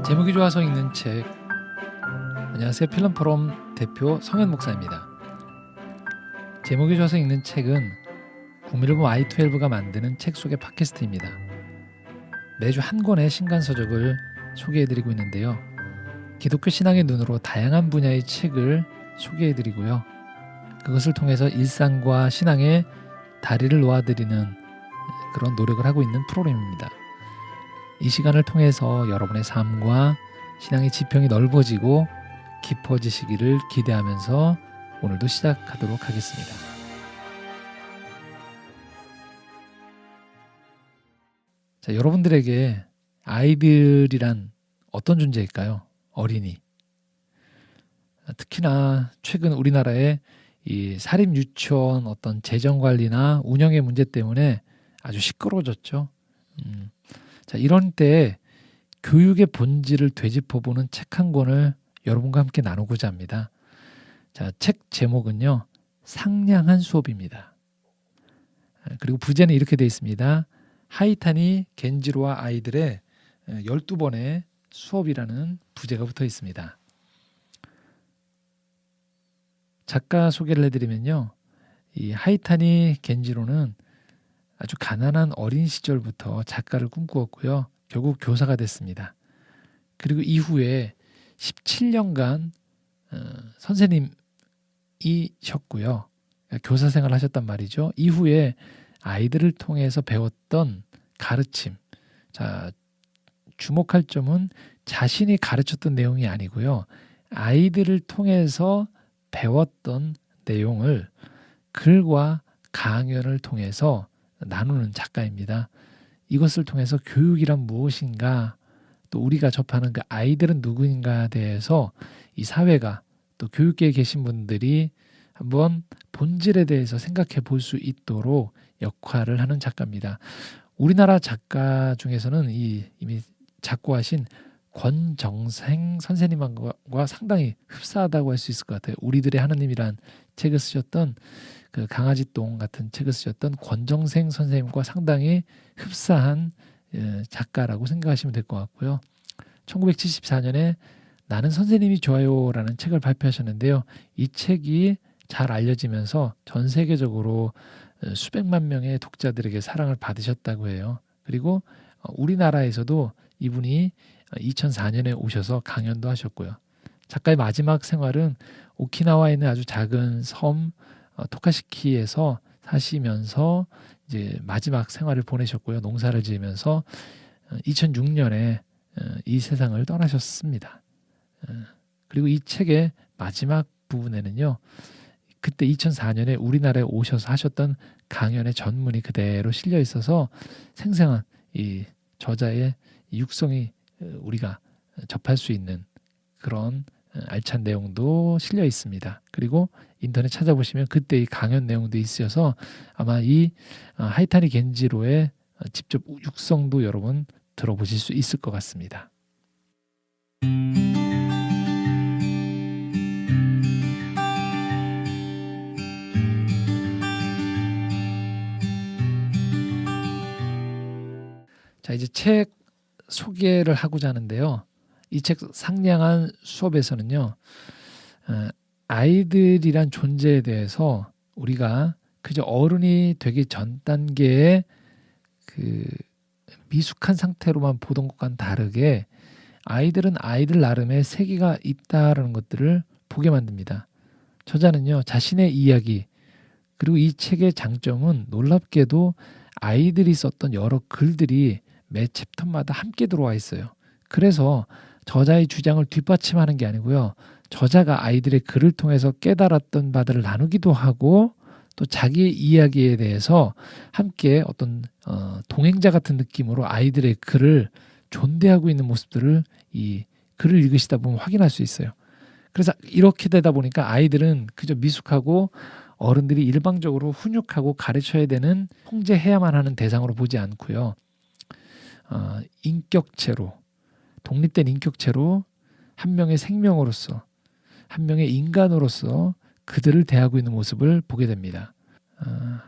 제목이 좋아서 읽는 책. 안녕하세요. 필름포럼 대표 성현 목사입니다. 제목이 좋아서 읽는 책은 국민일보 i12가 만드는 책 소개 팟캐스트입니다. 매주 한 권의 신간서적을 소개해드리고 있는데요. 기독교 신앙의 눈으로 다양한 분야의 책을 소개해드리고요. 그것을 통해서 일상과 신앙의 다리를 놓아드리는 그런 노력을 하고 있는 프로그램입니다. 이 시간을 통해서 여러분의 삶과 신앙의 지평이 넓어지고 깊어지시기를 기대하면서 오늘도 시작하도록 하겠습니다. 자, 여러분들에게 아이들이란 어떤 존재일까요? 어린이. 특히나 최근 우리나라의 이 사립 유치원 어떤 재정 관리나 운영의 문제 때문에 아주 시끄러워졌죠. 자, 이런 때 교육의 본질을 되짚어보는 책 한 권을 여러분과 함께 나누고자 합니다. 자, 책 제목은요, 상냥한 수업입니다. 그리고 부제는 이렇게 되어 있습니다. 하이타니 겐지로와 아이들의 12번의 수업이라는 부제가 붙어 있습니다. 작가 소개를 해드리면요, 이 하이타니 겐지로는 아주 가난한 어린 시절부터 작가를 꿈꾸었고요. 결국 교사가 됐습니다. 그리고 이후에 17년간 선생님이셨고요. 교사 생활을 하셨단 말이죠. 이후에 아이들을 통해서 배웠던 가르침. 자, 주목할 점은 자신이 가르쳤던 내용이 아니고요. 아이들을 통해서 배웠던 내용을 글과 강연을 통해서 나누는 작가입니다. 이것을 통해서 교육이란 무엇인가, 또 우리가 접하는 그 아이들은 누구인가에 대해서 이 사회가 또 교육계에 계신 분들이 한번 본질에 대해서 생각해 볼 수 있도록 역할을 하는 작가입니다. 우리나라 작가 중에서는 이미 작고하신 권정생 선생님과 상당히 흡사하다고 할 수 있을 것 같아요. 우리들의 하느님이란 책을 쓰셨던 그 강아지똥 같은 책을 쓰셨던 권정생 선생님과 상당히 흡사한 작가라고 생각하시면 될 것 같고요. 1974년에 나는 선생님이 좋아요라는 책을 발표하셨는데요. 이 책이 잘 알려지면서 전 세계적으로 수백만 명의 독자들에게 사랑을 받으셨다고 해요. 그리고 우리나라에서도 이분이 2004년에 오셔서 강연도 하셨고요. 작가의 마지막 생활은 오키나와에 있는 아주 작은 섬 토카시키에서 사시면서 이제 마지막 생활을 보내셨고요. 농사를 지으면서 2006년에 이 세상을 떠나셨습니다. 그리고 이 책의 마지막 부분에는요, 그때 2004년에 우리나라에 오셔서 하셨던 강연의 전문이 그대로 실려 있어서 생생한 이 저자의 육성이 우리가 접할 수 있는 그런 알찬 내용도 실려 있습니다. 그리고 인터넷 찾아보시면 그때 이 강연 내용도 있어서 아마 이 하이타니 겐지로의 직접 육성도 여러분 들어보실 수 있을 것 같습니다. 자, 이제 책 소개를 하고자 하는데요. 이 책 상냥한 수업에서는요, 아이들이란 존재에 대해서 우리가 그저 어른이 되기 전 단계의 그 미숙한 상태로만 보던 것과는 다르게 아이들은 아이들 나름의 세계가 있다라는 것들을 보게 만듭니다. 저자는요, 자신의 이야기, 그리고 이 책의 장점은 놀랍게도 아이들이 썼던 여러 글들이 매 챕터마다 함께 들어와 있어요. 그래서 저자의 주장을 뒷받침하는 게 아니고요, 저자가 아이들의 글을 통해서 깨달았던 바들을 나누기도 하고 또 자기의 이야기에 대해서 함께 어떤 동행자 같은 느낌으로 아이들의 글을 존대하고 있는 모습들을 이 글을 읽으시다 보면 확인할 수 있어요. 그래서 이렇게 되다 보니까 아이들은 그저 미숙하고 어른들이 일방적으로 훈육하고 가르쳐야 되는, 통제해야만 하는 대상으로 보지 않고요, 인격체로, 독립된 인격체로 한 명의 생명으로서, 한 명의 인간으로서 그들을 대하고 있는 모습을 보게 됩니다.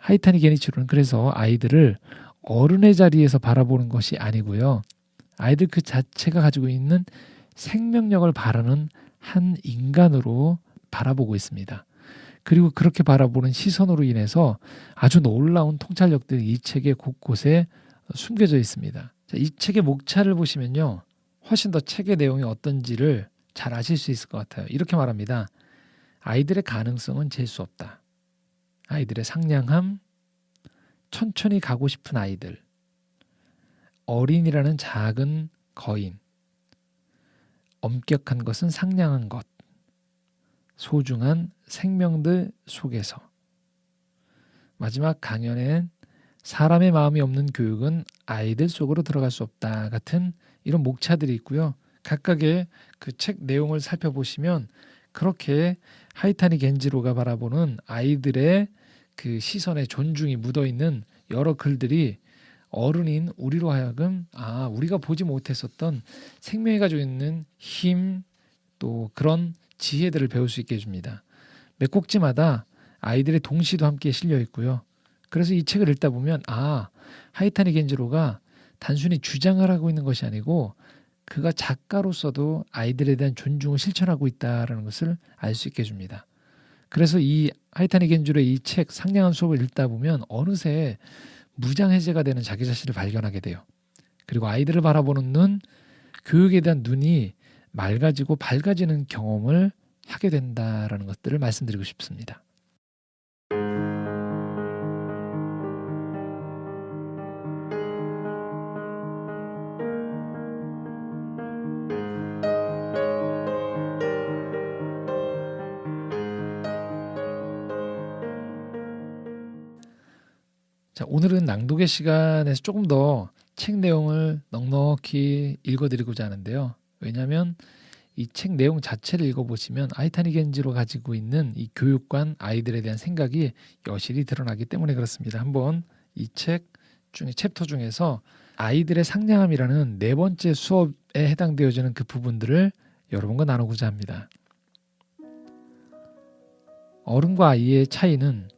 하이타니 게니치로는 그래서 아이들을 어른의 자리에서 바라보는 것이 아니고요, 아이들 그 자체가 가지고 있는 생명력을 바라는 한 인간으로 바라보고 있습니다. 그리고 그렇게 바라보는 시선으로 인해서 아주 놀라운 통찰력들이 이 책의 곳곳에 숨겨져 있습니다. 자, 이 책의 목차를 보시면요, 훨씬 더 책의 내용이 어떤지를 잘 아실 수 있을 것 같아요. 이렇게 말합니다. 아이들의 가능성은 잴 수 없다. 아이들의 상냥함, 천천히 가고 싶은 아이들, 어린이라는 작은 거인, 엄격한 것은 상냥한 것, 소중한 생명들 속에서. 마지막 강연엔 사람의 마음이 없는 교육은 아이들 속으로 들어갈 수 없다 같은 이런 목차들이 있고요. 각각의 그 책 내용을 살펴보시면 그렇게 하이타니 겐지로가 바라보는 아이들의 그 시선에 존중이 묻어있는 여러 글들이 어른인 우리로 하여금 우리가 보지 못했었던 생명이 가지고 있는 힘, 또 그런 지혜들을 배울 수 있게 해줍니다. 몇 곡지마다 아이들의 동시도 함께 실려 있고요. 그래서 이 책을 읽다 보면 하이타니 겐지로가 단순히 주장을 하고 있는 것이 아니고 그가 작가로서도 아이들에 대한 존중을 실천하고 있다는 것을 알 수 있게 해줍니다. 그래서 이 하이타니 겐지로의 이 책 상냥한 수업을 읽다 보면 어느새 무장해제가 되는 자기 자신을 발견하게 돼요. 그리고 아이들을 바라보는 눈, 교육에 대한 눈이 맑아지고 밝아지는 경험을 하게 된다라는 것들을 말씀드리고 싶습니다. 자, 오늘은 낭독의 시간에서 조금 더 책 내용을 넉넉히 읽어드리고자 하는데요. 왜냐하면 이 책 내용 자체를 읽어보시면 하이타니 겐지로 가지고 있는 이 교육관, 아이들에 대한 생각이 여실히 드러나기 때문에 그렇습니다. 한번 이 책 중에 챕터 중에서 아이들의 상냥함이라는 네 번째 수업에 해당되어지는 그 부분들을 여러분과 나누고자 합니다. 어른과 아이의 차이는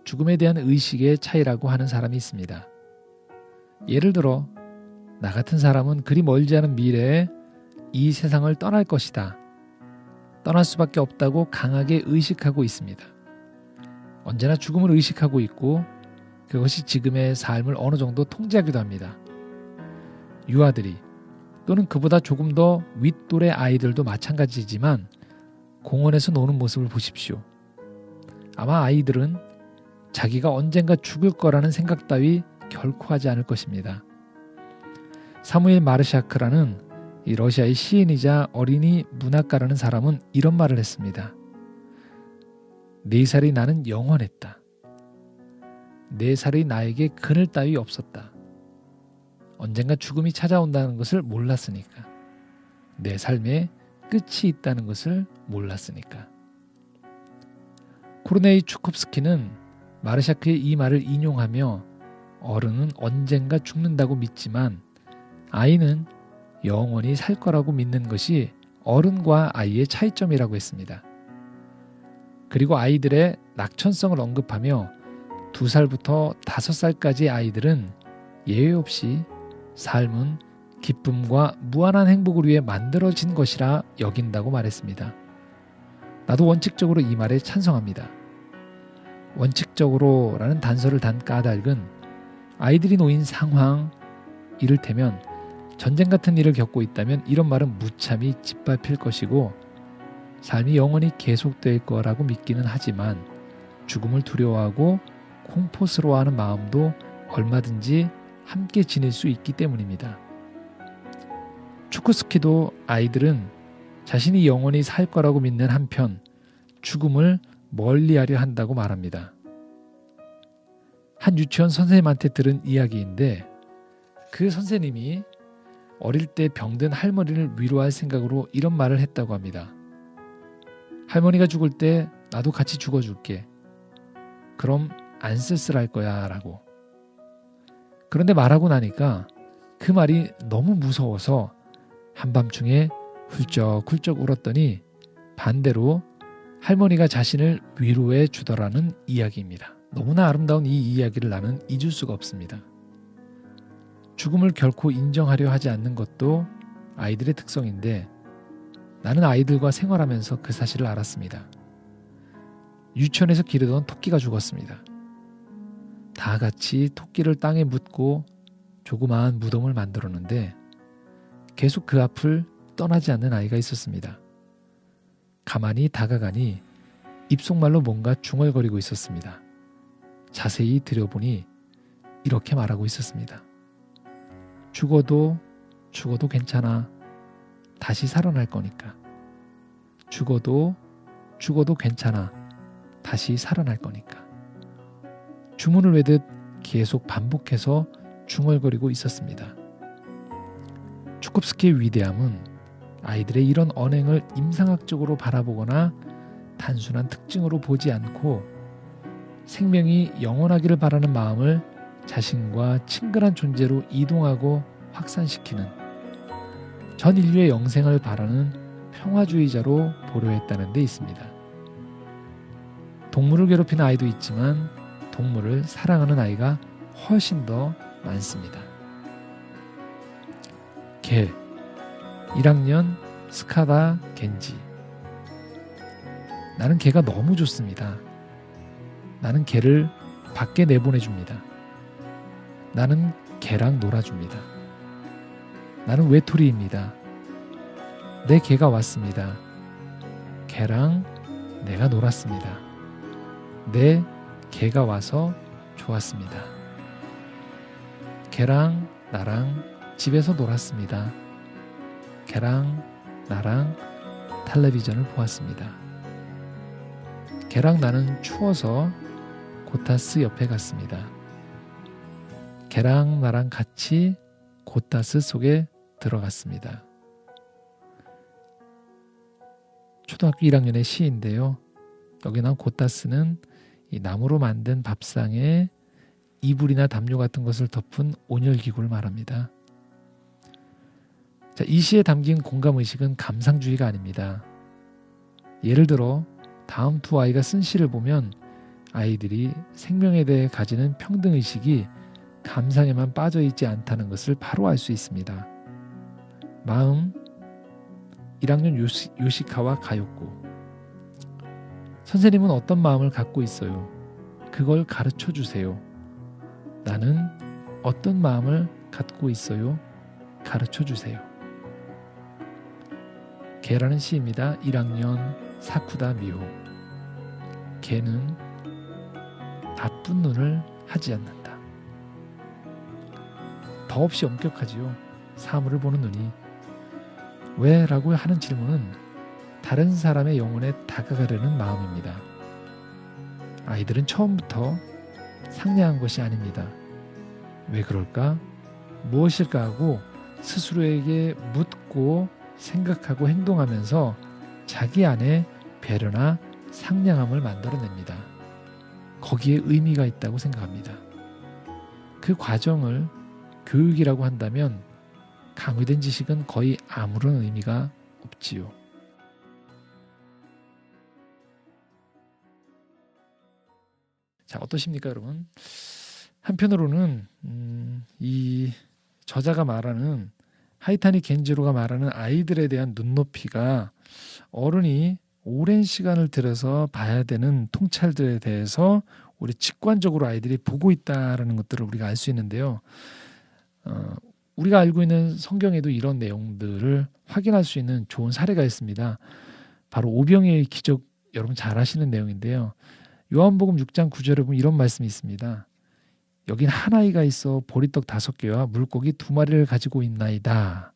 죽음에 대한 의식의 차이라고 하는 사람이 있습니다. 예를 들어 나 같은 사람은 그리 멀지 않은 미래에 이 세상을 떠날 것이다. 떠날 수밖에 없다고 강하게 의식하고 있습니다. 언제나 죽음을 의식하고 있고 그것이 지금의 삶을 어느 정도 통제하기도 합니다. 유아들이 또는 그보다 조금 더 윗돌의 아이들도 마찬가지지만 공원에서 노는 모습을 보십시오. 아마 아이들은 자기가 언젠가 죽을 거라는 생각 따위 결코 하지 않을 것입니다. 사무엘 마르샤크라는 이 러시아의 시인이자 어린이 문학가라는 사람은 이런 말을 했습니다. 4살이 나는 영원했다. 4살이 나에게 그늘 따위 없었다. 언젠가 죽음이 찾아온다는 것을 몰랐으니까. 내 삶에 끝이 있다는 것을 몰랐으니까. 코르네이 추콥스키는 마르샤크의 이 말을 인용하며 어른은 언젠가 죽는다고 믿지만 아이는 영원히 살 거라고 믿는 것이 어른과 아이의 차이점이라고 했습니다. 그리고 아이들의 낙천성을 언급하며 2살부터 5살까지의 아이들은 예외 없이 삶은 기쁨과 무한한 행복을 위해 만들어진 것이라 여긴다고 말했습니다. 나도 원칙적으로 이 말에 찬성합니다. 원칙적으로라는 단서를 단 까닭은 아이들이 놓인 상황, 이를테면 전쟁 같은 일을 겪고 있다면 이런 말은 무참히 짓밟힐 것이고 삶이 영원히 계속될 거라고 믿기는 하지만 죽음을 두려워하고 공포스러워하는 마음도 얼마든지 함께 지닐 수 있기 때문입니다. 추코스키도 아이들은 자신이 영원히 살 거라고 믿는 한편 죽음을 멀리하려 한다고 말합니다. 한 유치원 선생님한테 들은 이야기인데 그 선생님이 어릴 때 병든 할머니를 위로할 생각으로 이런 말을 했다고 합니다. 할머니가 죽을 때 나도 같이 죽어줄게. 그럼 안 쓸쓸할 거야 라고. 그런데 말하고 나니까 그 말이 너무 무서워서 한밤중에 훌쩍훌쩍 울었더니 반대로 할머니가 자신을 위로해 주더라는 이야기입니다. 너무나 아름다운 이 이야기를 나는 잊을 수가 없습니다. 죽음을 결코 인정하려 하지 않는 것도 아이들의 특성인데 나는 아이들과 생활하면서 그 사실을 알았습니다. 유치원에서 기르던 토끼가 죽었습니다. 다 같이 토끼를 땅에 묻고 조그마한 무덤을 만들었는데 계속 그 앞을 떠나지 않는 아이가 있었습니다. 가만히 다가가니 입속말로 뭔가 중얼거리고 있었습니다. 자세히 들여보니 이렇게 말하고 있었습니다. 죽어도 괜찮아. 다시 살아날 거니까. 죽어도 괜찮아. 다시 살아날 거니까. 주문을 외듯 계속 반복해서 중얼거리고 있었습니다. 추콥스키의 위대함은 아이들의 이런 언행을 임상학적으로 바라보거나 단순한 특징으로 보지 않고 생명이 영원하기를 바라는 마음을 자신과 친근한 존재로 이동하고 확산시키는 전 인류의 영생을 바라는 평화주의자로 보려 했다는 데 있습니다. 동물을 괴롭히는 아이도 있지만 동물을 사랑하는 아이가 훨씬 더 많습니다. 개 1학년 스카다 겐지. 나는 개가 너무 좋습니다. 나는 개를 밖에 내보내줍니다. 나는 개랑 놀아줍니다. 나는 외톨이입니다. 내 개가 왔습니다. 개랑 내가 놀았습니다. 내 개가 와서 좋았습니다. 개랑 나랑 집에서 놀았습니다. 개랑 나랑 텔레비전을 보았습니다. 개랑 나는 추워서 고타스 옆에 갔습니다. 개랑 나랑 같이 고타스 속에 들어갔습니다. 초등학교 1학년의 시인데요. 여기 나온 고타스는 이 나무로 만든 밥상에 이불이나 담요 같은 것을 덮은 온열기구를 말합니다. 자, 이 시에 담긴 공감의식은 감상주의가 아닙니다. 예를 들어 다음 두 아이가 쓴 시를 보면 아이들이 생명에 대해 가지는 평등의식이 감상에만 빠져있지 않다는 것을 바로 알 수 있습니다. 마음 1학년 요시카와 가요코. 선생님은 어떤 마음을 갖고 있어요? 그걸 가르쳐 주세요. 나는 어떤 마음을 갖고 있어요? 가르쳐 주세요. 개라는 시입니다. 1학년 사쿠다 미호. 개는 나쁜 눈을 하지 않는다. 더없이 엄격하지요. 사물을 보는 눈이. 왜? 라고 하는 질문은 다른 사람의 영혼에 다가가려는 마음입니다. 아이들은 처음부터 상냥한 것이 아닙니다. 왜 그럴까? 무엇일까 하고 스스로에게 묻고 생각하고 행동하면서 자기 안에 배려나 상냥함을 만들어냅니다. 거기에 의미가 있다고 생각합니다. 그 과정을 교육이라고 한다면 강요된 지식은 거의 아무런 의미가 없지요. 자, 어떠십니까, 여러분? 한편으로는 이 저자가 말하는 하이타니 겐지로가 말하는 아이들에 대한 눈높이가 어른이 오랜 시간을 들여서 봐야 되는 통찰들에 대해서 우리 직관적으로 아이들이 보고 있다라는 것들을 우리가 알 수 있는데요. 우리가 알고 있는 성경에도 이런 내용들을 확인할 수 있는 좋은 사례가 있습니다. 바로 오병이의 기적, 여러분 잘 아시는 내용인데요. 요한복음 6장 9절에 보면 이런 말씀이 있습니다. 여긴 한 아이가 있어 보리떡 5개와 물고기 2마리를 가지고 있나이다.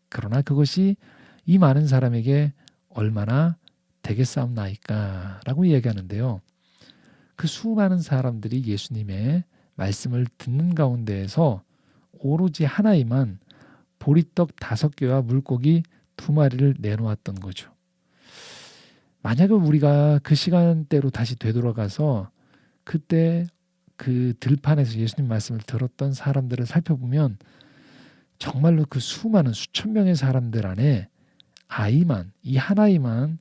그러나 그것이 이 많은 사람에게 얼마나 되겠사옵나이까 라고 이야기하는데요. 그 수많은 사람들이 예수님의 말씀을 듣는 가운데에서 오로지 한 아이만 보리떡 5개와 물고기 2마리를 내놓았던 거죠. 만약에 우리가 그 시간대로 다시 되돌아가서 그때 그 들판에서 예수님 말씀을 들었던 사람들을 살펴보면 정말로 그 수많은 수천 명의 사람들 안에 아이만, 이 한 아이만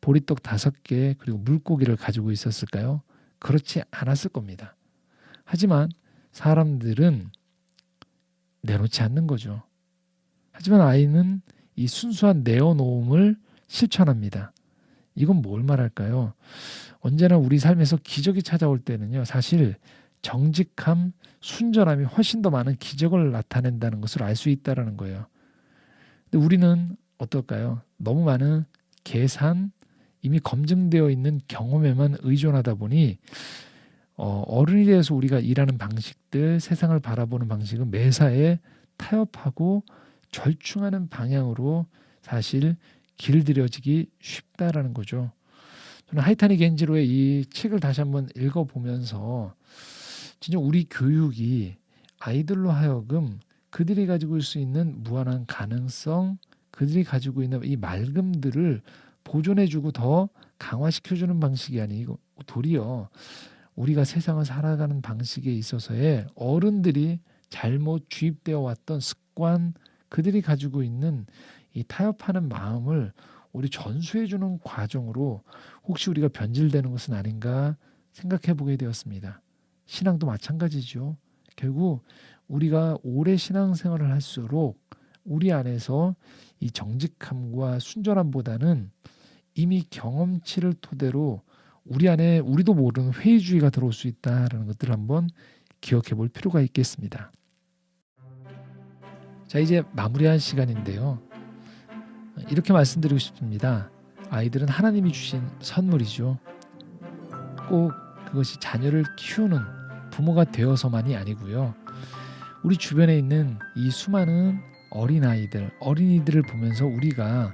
보리떡 5개 그리고 물고기를 가지고 있었을까요? 그렇지 않았을 겁니다. 하지만 사람들은 내놓지 않는 거죠. 하지만 아이는 이 순수한 내어놓음을 실천합니다. 이건 뭘 말할까요? 언제나 우리 삶에서 기적이 찾아올 때는요, 사실 정직함, 순전함이 훨씬 더 많은 기적을 나타낸다는 것을 알 수 있다는 거예요. 근데 우리는 어떨까요? 너무 많은 계산, 이미 검증되어 있는 경험에만 의존하다 보니 어른이 돼서 우리가 일하는 방식들, 세상을 바라보는 방식은 매사에 타협하고 절충하는 방향으로 사실 길들여지기 쉽다라는 거죠. 저는 하이타니 겐지로의 이 책을 다시 한번 읽어보면서 진짜 우리 교육이 아이들로 하여금 그들이 가지고 있을 수 있는 무한한 가능성, 그들이 가지고 있는 이 맑음들을 보존해주고 더 강화시켜주는 방식이 아니고 도리어 우리가 세상을 살아가는 방식에 있어서의 어른들이 잘못 주입되어 왔던 습관, 그들이 가지고 있는 이 타협하는 마음을 우리 전수해주는 과정으로 혹시 우리가 변질되는 것은 아닌가 생각해 보게 되었습니다. 신앙도 마찬가지죠. 결국 우리가 오래 신앙생활을 할수록 우리 안에서 이 정직함과 순전함보다는 이미 경험치를 토대로 우리 안에 우리도 모르는 회의주의가 들어올 수 있다는 것들을 한번 기억해 볼 필요가 있겠습니다. 자, 이제 마무리할 시간인데요. 이렇게 말씀드리고 싶습니다. 아이들은 하나님이 주신 선물이죠. 꼭 그것이 자녀를 키우는 부모가 되어서만이 아니고요. 우리 주변에 있는 이 수많은 어린아이들, 어린이들을 보면서 우리가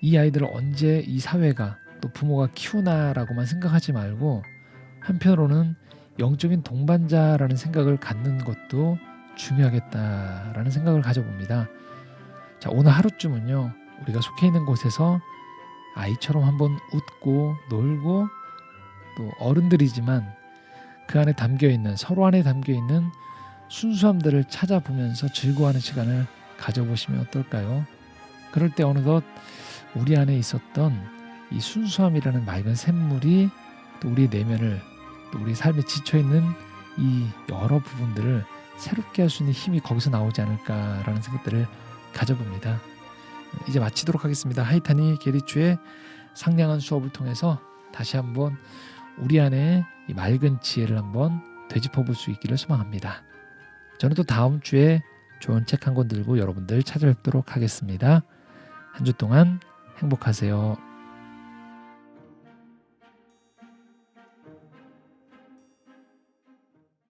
이 아이들을 언제 이 사회가 또 부모가 키우나라고만 생각하지 말고 한편으로는 영적인 동반자라는 생각을 갖는 것도 중요하겠다라는 생각을 가져봅니다. 자, 오늘 하루쯤은요, 우리가 속해 있는 곳에서 아이처럼 한번 웃고 놀고 또 어른들이지만 그 안에 담겨있는, 서로 안에 담겨있는 순수함들을 찾아보면서 즐거워하는 시간을 가져보시면 어떨까요? 그럴 때 어느덧 우리 안에 있었던 이 순수함이라는 맑은 샘물이 또 우리 내면을, 또 우리 삶에 지쳐있는 이 여러 부분들을 새롭게 할 수 있는 힘이 거기서 나오지 않을까라는 생각들을 가져봅니다. 이제 마치도록 하겠습니다. 하이타니 게리추의 상냥한 수업을 통해서 다시 한번 우리 안에 이 맑은 지혜를 한번 되짚어 볼 수 있기를 소망합니다. 저는 또 다음 주에 좋은 책 한 권 들고 여러분들 찾아뵙도록 하겠습니다. 한 주 동안 행복하세요.